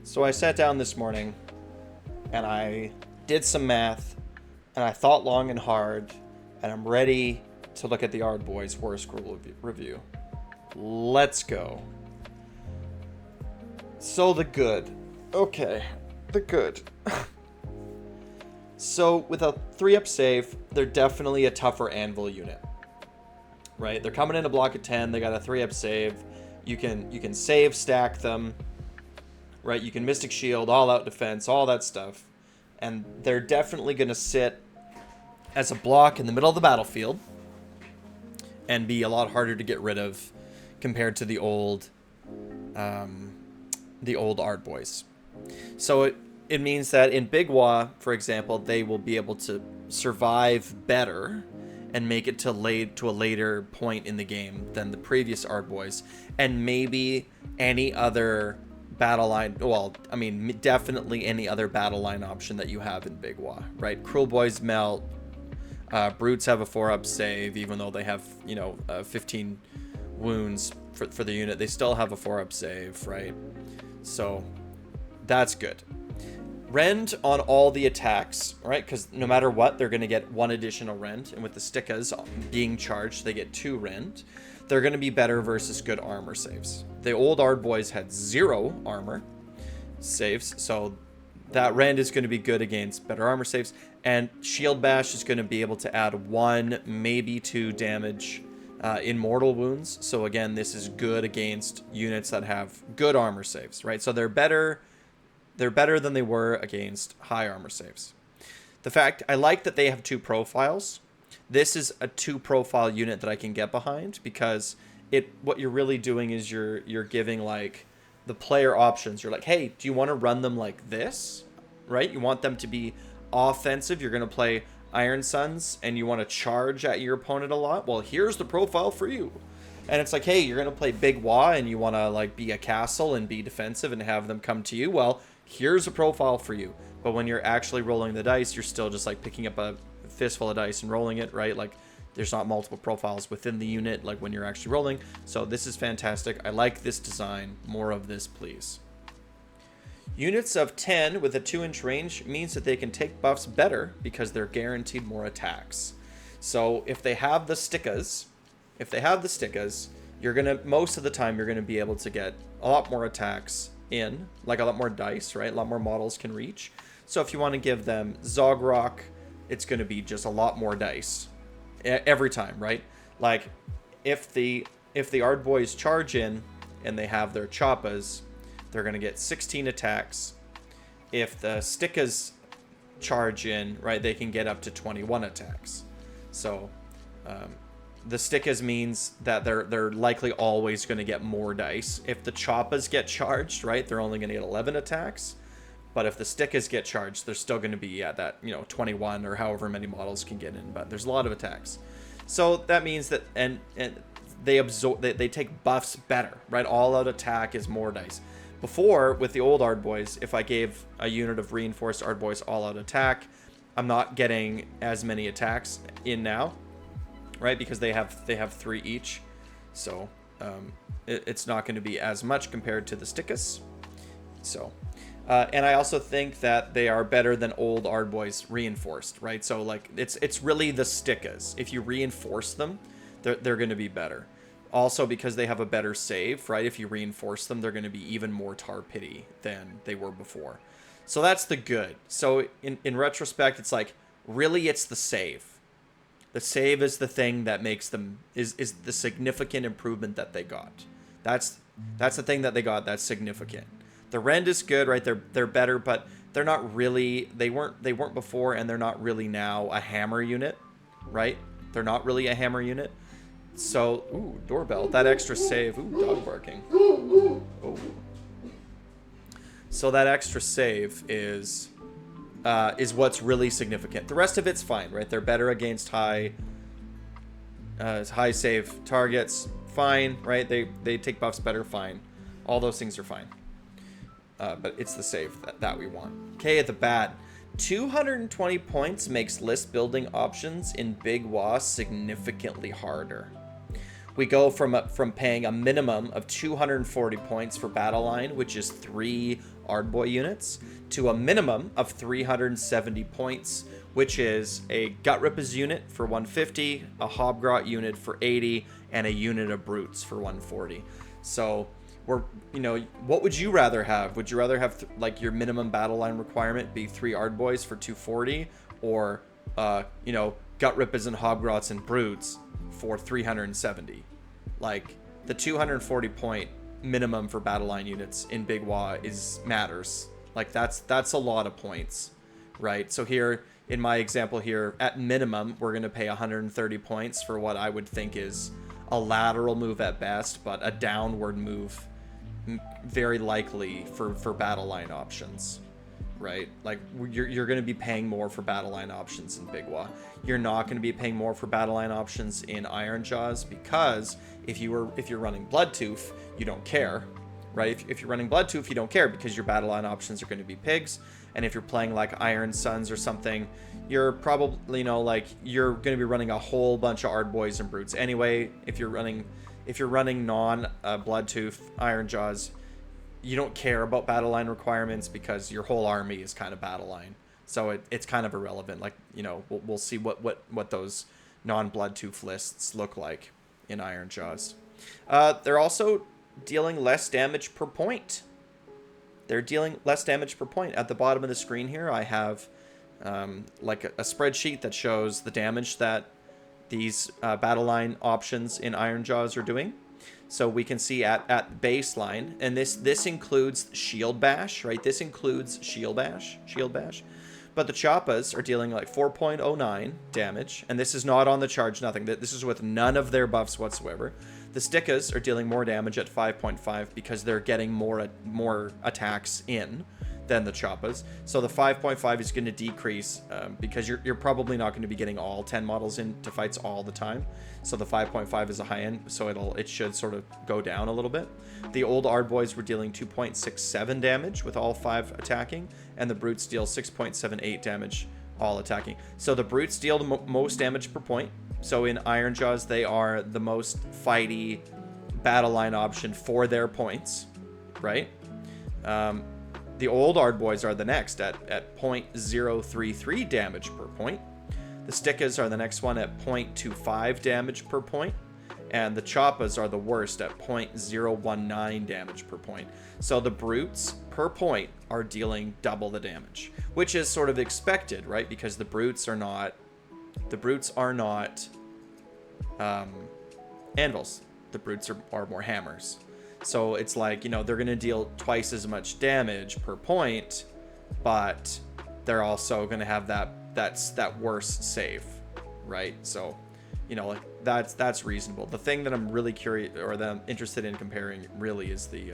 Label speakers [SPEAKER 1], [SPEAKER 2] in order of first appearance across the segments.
[SPEAKER 1] So I sat down this morning and I did some math and I thought long and hard and I'm ready to look at the Ardboyz Warscroll review. Let's go. So the good. Okay, the good. So with a 3-up save, they're definitely a tougher anvil unit. Right? They're coming in a block of 10, they got a 3-up save. You can save, stack them. Right? You can Mystic Shield, all out defense, all that stuff. And they're definitely going to sit as a block in the middle of the battlefield and be a lot harder to get rid of compared to the old Ardboyz. So it means that in Big Wa, for example, they will be able to survive better and make it to a later point in the game than the previous Ardboyz, and maybe any other battle line. Well, I mean, definitely any other battle line option that you have in Big Wa, right? Cruel Boys melt. Brutes have a 4-up save, even though they have 15 wounds for the unit. They still have a 4-up save, right? So that's good. Rend on all the attacks, right? Because no matter what, they're going to get 1 additional Rend. And with the Stickas being charged, they get 2 Rend. They're going to be better versus good armor saves. The old Ardboyz had 0 armor saves, so that Rend is going to be good against better armor saves. And Shield Bash is going to be able to add 1, maybe 2 damage in mortal wounds. So again, this is good against units that have good armor saves, right? So they're better than they were against high armor saves. The fact, I like that they have 2 profiles. This is a 2-profile unit that I can get behind, because what you're really doing is you're giving like the player options. You're like, hey, do you want to run them like this, right? You want them to be offensive. You're going to play Iron Suns and you want to charge at your opponent a lot. Well, here's the profile for you. And it's like, hey, you're going to play Big Wa and you want to like be a castle and be defensive and have them come to you. Well, here's a profile for you. But when you're actually rolling the dice, you're still just like picking up a fistful of dice and rolling it, right? Like there's not multiple profiles within the unit like when you're actually rolling. So this is fantastic. I like this design. More of this, please. Units of 10 with a 2-inch range means that they can take buffs better because they're guaranteed more attacks. So if they have the Stickas, you're gonna, most of the time you're gonna be able to get a lot more attacks in, like a lot more dice, right? A lot more models can reach. So if you want to give them Zogrock, it's going to be just a lot more dice every time, right? Like if the Ardboyz charge in and they have their Choppas, they're going to get 16 attacks. If the Stickas charge in, right, they can get up to 21 attacks. So the Stickas means that they're likely always going to get more dice. If the Choppas get charged, right, they're only going to get 11 attacks. But if the Stickas get charged, they're still going to be at that, 21 or however many models can get in. But there's a lot of attacks. So that means that, and they absorb, they take buffs better, right? All out attack is more dice. Before, with the old Ardboyz, if I gave a unit of reinforced Ardboyz all out attack, I'm not getting as many attacks in now, right? Because they have 3 each. So it's not going to be as much compared to the Stickas. So. And I also think that they are better than old Ardboyz reinforced, right? So like it's really the Stickas. If you reinforce them, they're going to be better. Also because they have a better save, right? If you reinforce them, they're going to be even more tar pity than they were before. So that's the good. So in retrospect, it's like really it's the save. The save is the thing that makes them is the significant improvement that they got. That's the thing that they got that's significant. The Rend is good, right? They're better, but they're not really, they weren't before, and they're not really now a hammer unit, right? They're not really a hammer unit. So, ooh, doorbell, that extra save. Ooh, dog barking. Oh. So that extra save is what's really significant. The rest of it's fine, right? They're better against high save targets, fine, right? They take buffs better, fine. All those things are fine. But it's the save that we want. Okay, the bad. 220 points makes list building options in Big Wa significantly harder. We go from paying a minimum of 240 points for Battle Line, which is 3 Ardboy units, to a minimum of 370 points, which is a Gutrippers unit for 150, a Hobgrot unit for 80, and a unit of Brutes for 140. So we're, what would you rather have? Would you rather have like your minimum Battle Line requirement be 3 Ardboys for 240, or Gutrippers and Hobgrots and Brutes for 370? Like, the 240 point minimum for Battle Line units in Big Wa matters. Like, that's a lot of points, right? So here, in my example here, at minimum, we're going to pay 130 points for what I would think is a lateral move at best, but a downward move very likely for Battle Line options, right? Like, you're going to be paying more for Battle Line options in Big Wa. You're not going to be paying more for Battle Line options in Ironjawz, because if you're running Bloodtooth, you don't care, right? If you're running Bloodtooth, you don't care because your Battle Line options are going to be pigs. And if you're playing like Iron Suns or something, you're probably, you're going to be running a whole bunch of Ardboys and Brutes anyway. If you're running non Bloodtooth Ironjawz, you don't care about Battle Line requirements because your whole army is kind of Battle Line. So it's kind of irrelevant. Like, we'll see what those non-Bloodtooth lists look like in Ironjawz. They're also dealing less damage per point. They're dealing less damage per point. At the bottom of the screen here, I have like a spreadsheet that shows the damage that these Battle Line options in Ironjawz are doing. So we can see at baseline, and this includes Shield Bash, right? This includes Shield Bash. But the Choppas are dealing like 4.09 damage, and this is not on the charge, nothing. This is with none of their buffs whatsoever. The Stickas are dealing more damage at 5.5 because they're getting more attacks in than the Choppas. So the 5.5 is going to decrease because you're probably not going to be getting all 10 models into fights all the time. So the 5.5 is a high end, so it should sort of go down a little bit. The old Ardboys were dealing 2.67 damage with all 5 attacking, and the Brutes deal 6.78 damage all attacking. So the Brutes deal the most damage per point. So in Ironjawz, they are the most fighty Battle Line option for their points, right? The old Ardboys are the next at 0.033 damage per point. The Stickas are the next one at 0.25 damage per point. And the Choppas are the worst at 0.019 damage per point. So the Brutes per point are dealing double the damage, which is sort of expected, right? Because the Brutes are not anvils. The Brutes are more hammers. So it's like, they're going to deal twice as much damage per point, but they're also going to have that worse save, right? So, that's reasonable. The thing that I'm really curious, or that I'm interested in comparing really, is the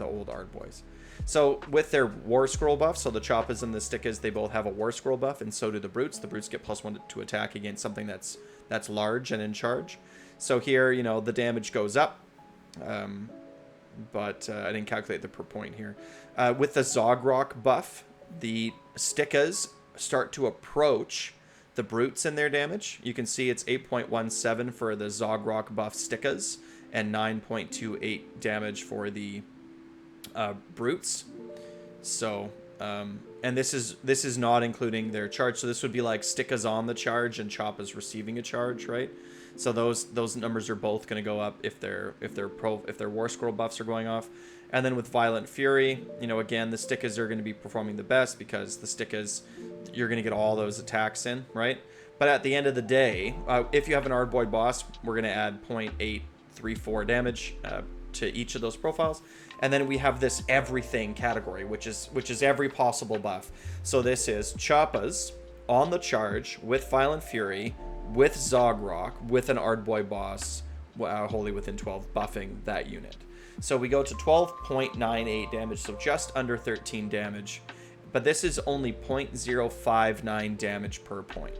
[SPEAKER 1] old Ardboys. So with their Warscroll buff, so the Choppas and the Stickas, they both have a Warscroll buff, and so do the Brutes. The Brutes get +1 to attack against something that's large and in charge. So here, the damage goes up. But I didn't calculate the per point here. With the Zogrock buff, the Stickas start to approach the Brutes in their damage. You can see it's 8.17 for the Zogrock buff Stickas and 9.28 damage for the Brutes. So, and this is not including their charge. So this would be like Stickas on the charge and Choppas receiving a charge, right? So those numbers are both going to go up if their Warscroll buffs are going off. And then with Violent Fury, again, the Stickas are going to be performing the best because the Stickas, you're going to get all those attacks in, right? But at the end of the day, if you have an Ardboy boss, we're going to add 0.834 damage to each of those profiles. And then we have this everything category, which is every possible buff. So this is Choppas on the charge with Violent Fury, with Zogrock, with an Ardboy boss, wholly within 12, buffing that unit. So we go to 12.98 damage, so just under 13 damage. But this is only 0.059 damage per point.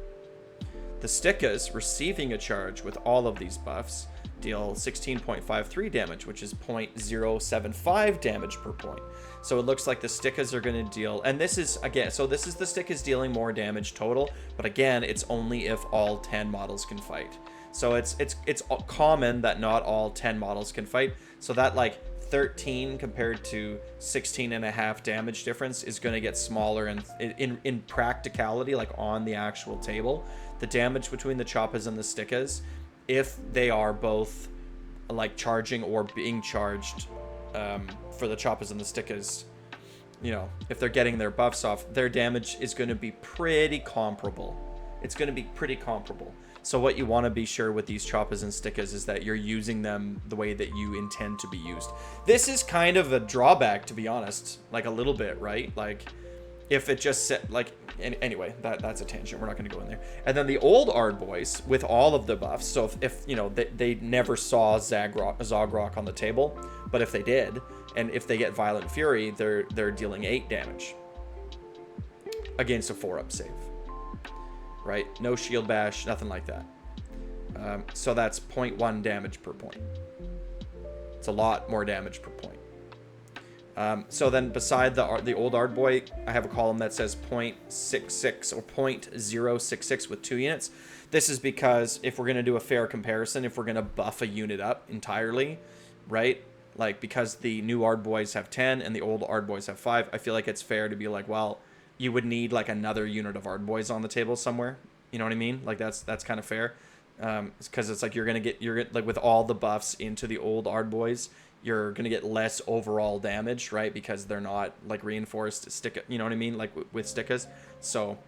[SPEAKER 1] The Stickas, receiving a charge with all of these buffs, deal 16.53 damage, which is 0.075 damage per point. So it looks like the Stickas are going to deal, and this is, again, so this is the Stickas dealing more damage total, but again, it's only if all 10 models can fight. So it's common that not all 10 models can fight. So that like 13 compared to 16 and a half damage difference is going to get smaller, and in practicality, like on the actual table, the damage between the Choppas and the Stickas, if they are both like charging or being charged, for the Choppas and the Stickas, you know, if they're getting their buffs off, their damage is going to be pretty comparable. It's going to be pretty comparable. So what you want to be sure with these Choppas and Stickas is that you're using them the way that you intend to be used. This is kind of a drawback, to be honest, like a little bit, right? Like if it just set like, anyway, that's a tangent. We're not going to go in there. And then the old Ardboyz with all of the buffs. So if you know, they never saw Zogrok on the table, but if they did, and if they get Violent Fury, they're dealing 8 damage against a 4-up save. Right? No shield bash, nothing like that. So that's 0.1 damage per point. It's a lot more damage per point. So then beside the old Ardboy, I have a column that says 0.66 or 0.066 with 2 units. This is because if we're going to do a fair comparison, if we're going to buff a unit up entirely, right? Like because the new Ardboyz have 10 and the old Ardboyz have 5, I feel like it's fair to be like, well, you would need like another unit of Ardboyz on the table somewhere. You know what I mean? Like that's kind of fair. Because it's like you're like with all the buffs into the old Ardboyz, you're gonna get less overall damage, right? Because they're not like reinforced stick. You know what I mean? Like with Stickas. So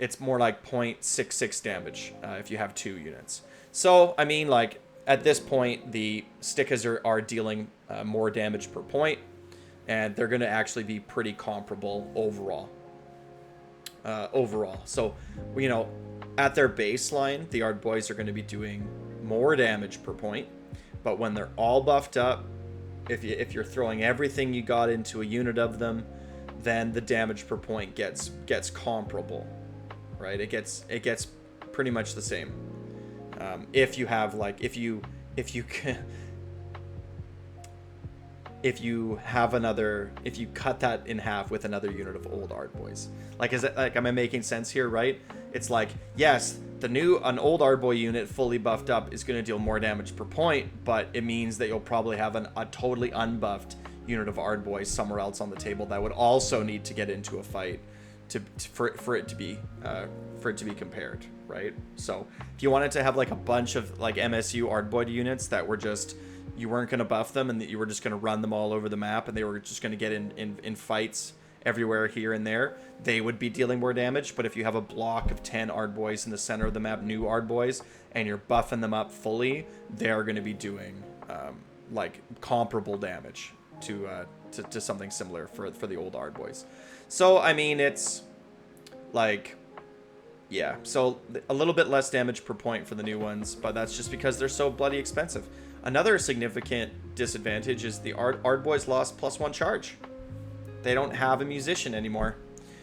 [SPEAKER 1] it's more like 0.66 damage if you have 2 units. So I mean, like at this point, the Stickas are dealing more damage per point, and they're gonna actually be pretty comparable overall. So, you know, at their baseline, the Ardboyz are going to be doing more damage per point, but when they're all buffed up, if you're throwing everything you got into a unit of them, then the damage per point gets comparable, right? It gets pretty much the same. If you have like if you cut that in half with another unit of old Ardboyz. Like, is it like, am I making sense here, right? It's like, yes, an old Ardboy unit fully buffed up is going to deal more damage per point, but it means that you'll probably have a totally unbuffed unit of Ardboy somewhere else on the table that would also need to get into a fight for it to be compared, right? So if you wanted to have like a bunch of like MSU Ardboy units that were just, you weren't going to buff them and that you were just going to run them all over the map and they were just going to get in fights everywhere here and there, they would be dealing more damage. But if you have a block of 10 Ardboyz in the center of the map, new Ardboyz, and you're buffing them up fully, they're going to be doing like comparable damage to something similar for the old Ardboyz. So I mean, it's like, yeah, so a little bit less damage per point for the new ones, but that's just because they're so bloody expensive. Another significant disadvantage is the Ardboyz lost +1 charge. They don't have a musician anymore.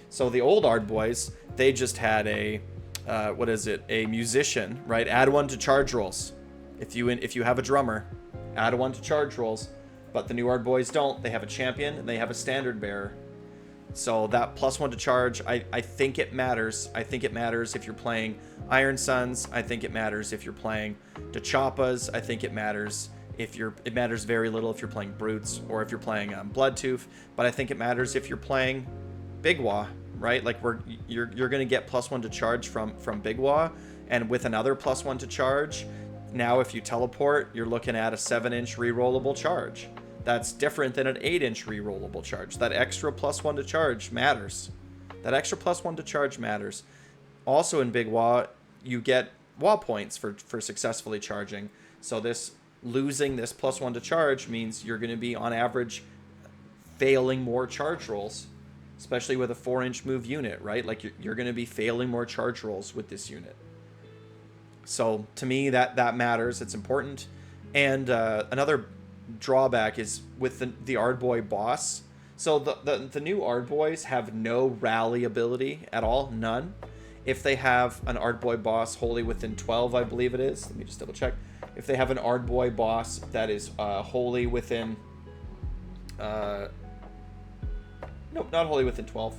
[SPEAKER 1] So the old Ardboyz, they just had a musician, right? Add 1 to charge rolls. If you have a drummer, add 1 to charge rolls. But the new Ardboyz don't. They have a champion and they have a standard bearer. So that +1 to charge, I think it matters. I think it matters if you're playing Iron Suns. I think it matters if you're playing the Choppas. I think it matters it matters very little if you're playing Brutes or if you're playing Bloodtooth. But I think it matters if you're playing Big Wa, right? Like you're gonna get +1 to charge from Big Wa, and with another +1 to charge, now if you teleport, you're looking at a 7-inch rerollable charge. That's different than an 8-inch rerollable charge. That extra +1 to charge matters. That extra +1 to charge matters. Also in Big Wa, you get Wa points for successfully charging. So losing this +1 to charge means you're going to be on average failing more charge rolls, especially with a 4-inch move unit, right? Like you're going to be failing more charge rolls with this unit. So to me, that matters. It's important. And another drawback is with the Ardboy boss. So the new Ardboyz have no rally ability at all, none. If they have an Ardboy boss wholly within 12, I believe it is. Let me just double check. If they have an Ardboy boss that is wholly within, nope, not wholly within 12.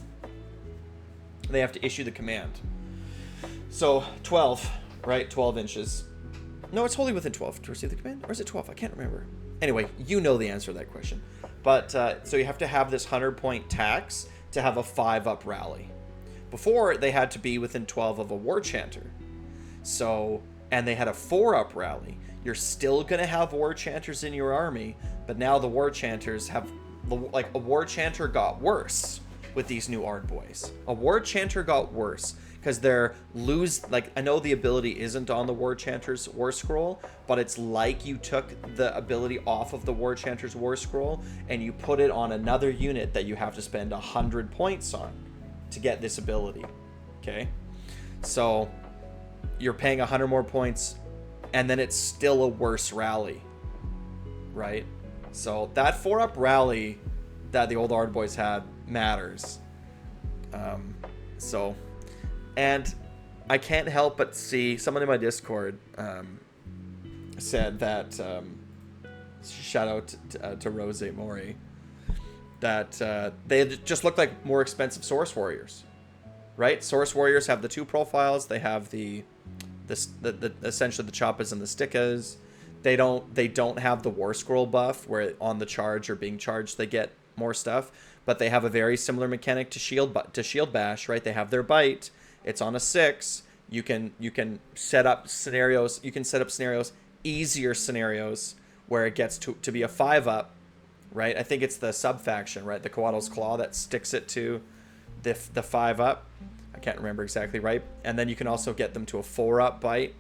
[SPEAKER 1] They have to issue the command. So 12, right? 12 inches. No, it's wholly within 12 to receive the command. Or is it 12? I can't remember. Anyway, you know the answer to that question. But, so you have to have this 100-point tax to have a 5-up rally. Before, they had to be within 12 of a War Chanter. So, and they had a 4-up rally. You're still going to have War Chanters in your army, but now the War Chanters have, like, a War Chanter got worse with these new Ardboyz. A War Chanter got worse because they're like, I know the ability isn't on the War Chanter's Warscroll, but it's like you took the ability off of the War Chanter's Warscroll and you put it on another unit that you have to spend 100 points on to get this ability. Okay? So you're paying 100 more points and then it's still a worse rally, right? So that 4-up rally that the old Ardboyz had matters. And I can't help but see someone in my Discord said that, shout out to Rose Mori, that they just look like more expensive Source Warriors, right? Source Warriors have the 2 profiles. They have the essentially the choppas and the stickas. They don't have the Warscroll buff where on the charge or being charged they get more stuff, but they have a very similar mechanic to shield bash, right? They have their bite. It's on a 6. You can set up scenarios. You can set up scenarios, easier scenarios where it gets to be a 5-up, right? I think it's the sub faction, right? The Coatl's Claw that sticks it to the 5-up. I can't remember exactly, right? And then you can also get them to a 4-up bite.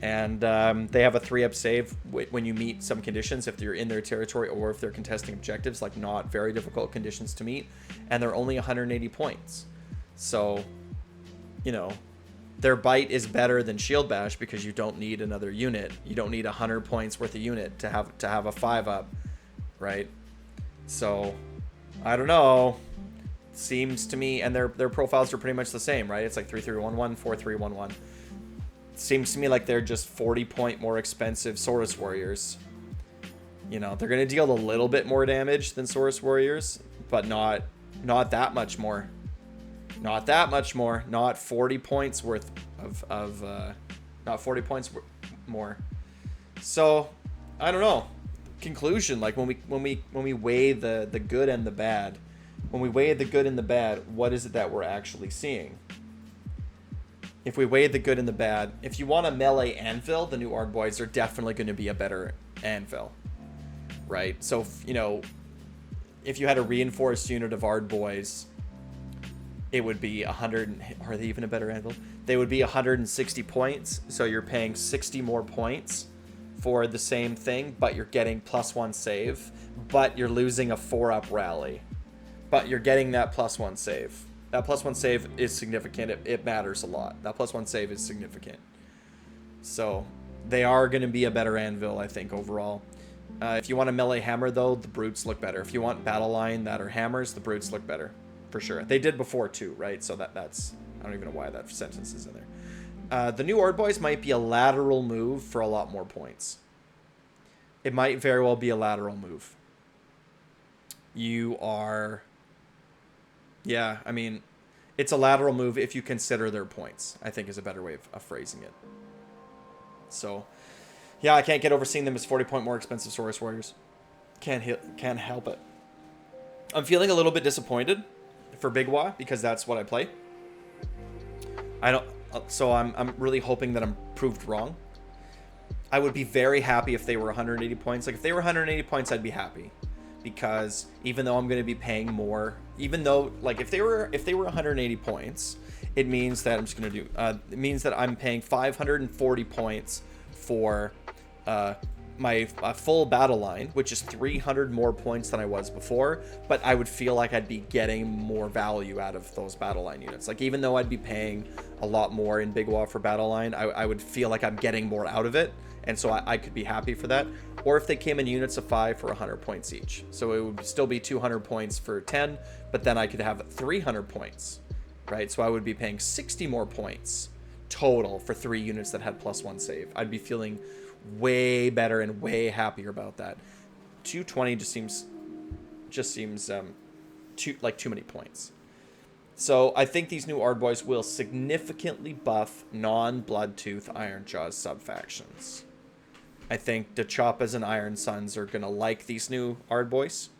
[SPEAKER 1] And they have a 3-up save when you meet some conditions, if you're in their territory or if they're contesting objectives, like not very difficult conditions to meet. And they're only 180 points. So, you know, their bite is better than shield bash because you don't need another unit. You don't need 100 points worth of unit to have a 5-up, right? So, I don't know. Seems to me, and their profiles are pretty much the same, right? It's like 3-3-1-1, 4-3-1-1. Seems to me like they're just 40-point more expensive Saurus Warriors. You know, they're going to deal a little bit more damage than Saurus Warriors, but not that much more. Not that much more. Not 40 points worth of not 40 points more. So, I don't know. Conclusion, like when we weigh the good and the bad, when we weigh the good and the bad, what is it that we're actually seeing? If we weigh the good and the bad, if you want a melee anvil, the new Ardboyz are definitely going to be a better anvil, right? So, you know, if you had a reinforced unit of Ardboyz, it would be 100. Are they even a better anvil? They would be 160 points. So you're paying 60 more points for the same thing, but you're getting +1 save, but you're losing a 4-up rally, but you're getting that +1 save. That +1 save is significant. It matters a lot. That +1 save is significant. So they are going to be a better anvil, I think, overall. If you want a melee hammer, though, the brutes look better. If you want battle line that are hammers, the brutes look better, for sure. They did before too, right? So that's, I don't even know why that sentence is in there. The new Ardboyz might be a lateral move for a lot more points. It might very well be a lateral move. You are... Yeah, I mean, it's a lateral move if you consider their points, I think is a better way of phrasing it. So, yeah, I can't get over seeing them as 40-point more expensive Saurus Warriors. Can't help it. I'm feeling a little bit disappointed for Big Wa because that's what I play. So I'm really hoping that I'm proved wrong. I would be very happy if they were 180 points. Like, if they were 180 points, I'd be happy. Because even though I'm going to be paying more, even though, like, if they were 180 points, it means that I'm just going to do, it means that I'm paying 540 points for my full battle line, which is 300 more points than I was before, but I would feel like I'd be getting more value out of those battle line units. Like, even though I'd be paying a lot more in Big Wa for battle line, I would feel like I'm getting more out of it, and so I could be happy for that. Or if they came in units of 5 for 100 points each. So it would still be 200 points for 10, but then I could have 300 points, right? So I would be paying 60 more points total for 3 units that had +1 save. I'd be feeling way better and way happier about that. 220 just seems too many points. So I think these new Ardboyz will significantly buff non-Bloodtooth Ironjawz subfactions. I think the Choppas and Iron Suns are going to like these new Ardboyz.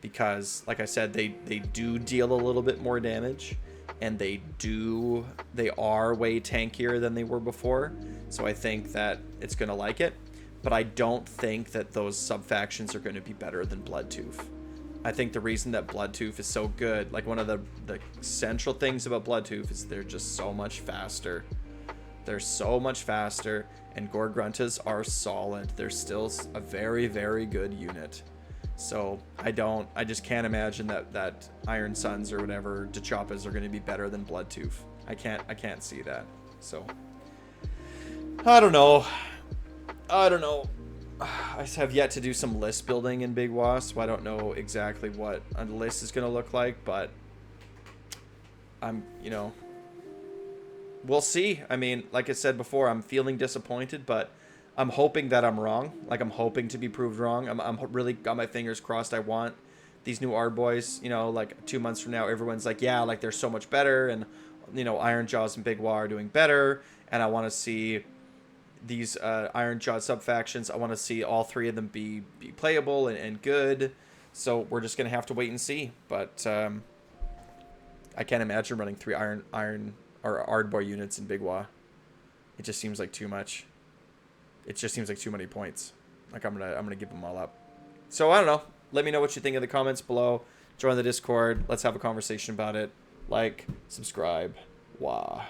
[SPEAKER 1] Because, like I said, they do deal a little bit more damage. And they are way tankier than they were before. So I think that it's going to like it. But I don't think that those subfactions are going to be better than Bloodtooth. I think the reason that Bloodtooth is so good, like one of the central things about Bloodtooth is they're just so much faster. They're so much faster, and Gore-Gruntas are solid. They're still a very, very good unit. So I just can't imagine that Iron Suns or whatever Dachoppas are going to be better than Bloodtooth. I can't see that. So I don't know. I have yet to do some list building in Big Wasp, so I don't know exactly what a list is going to look like, but we'll see. I mean, like I said before, I'm feeling disappointed, but I'm hoping that I'm wrong. Like, I'm hoping to be proved wrong. I'm really got my fingers crossed. I want these new Ardboyz, like 2 months from now, everyone's like, yeah, like they're so much better, and, Ironjawz and Big Wa are doing better, and I want to see these Ironjawz subfactions. I want to see all 3 of them be playable and good. So we're just gonna have to wait and see. But I can't imagine running 3 iron or Ardboy units in Big Wa. It just seems like too much. It just seems like too many points. Like I'm gonna give them all up. So I don't know. Let me know what you think in the comments below. Join the Discord. Let's have a conversation about it. Like, subscribe. Wah.